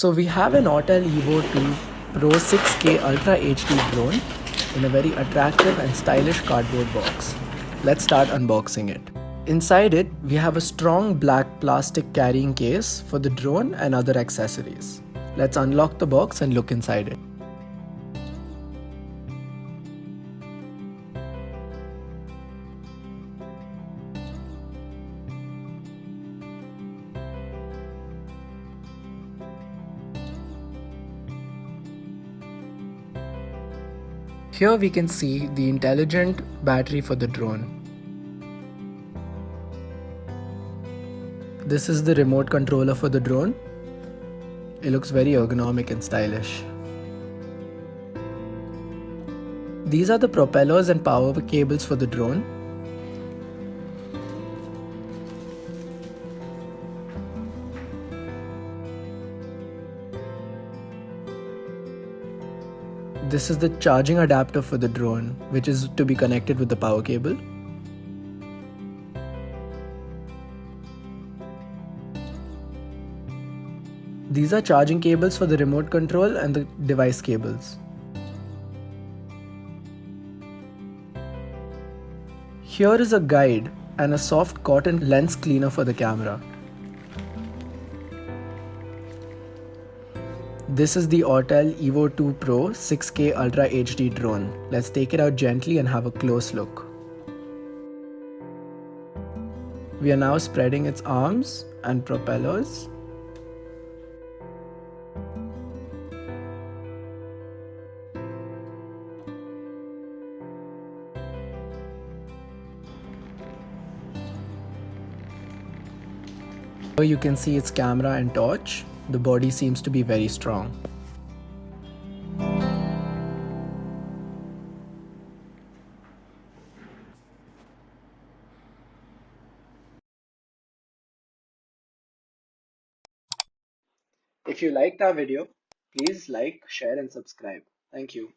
So we have an Autel EVO 2 Pro 6K Ultra HD drone in a very attractive and stylish cardboard box. Let's start unboxing it. Inside it, we have a strong black plastic carrying case for the drone and other accessories. Let's unlock the box and look inside it. Here we can see the intelligent battery for the drone. This is the remote controller for the drone. It looks very ergonomic and stylish. These are the propellers and power cables for the drone. This is the charging adapter for the drone, which is to be connected with the power cable. These are charging cables for the remote control and the device cables. Here is a guide and a soft cotton lens cleaner for the camera. This is the Autel EVO 2 Pro 6K Ultra HD drone. Let's take it out gently and have a close look. We are now spreading its arms and propellers. Here you can see its camera and torch. The body seems to be very strong. If you liked our video, please like, share and subscribe. Thank you.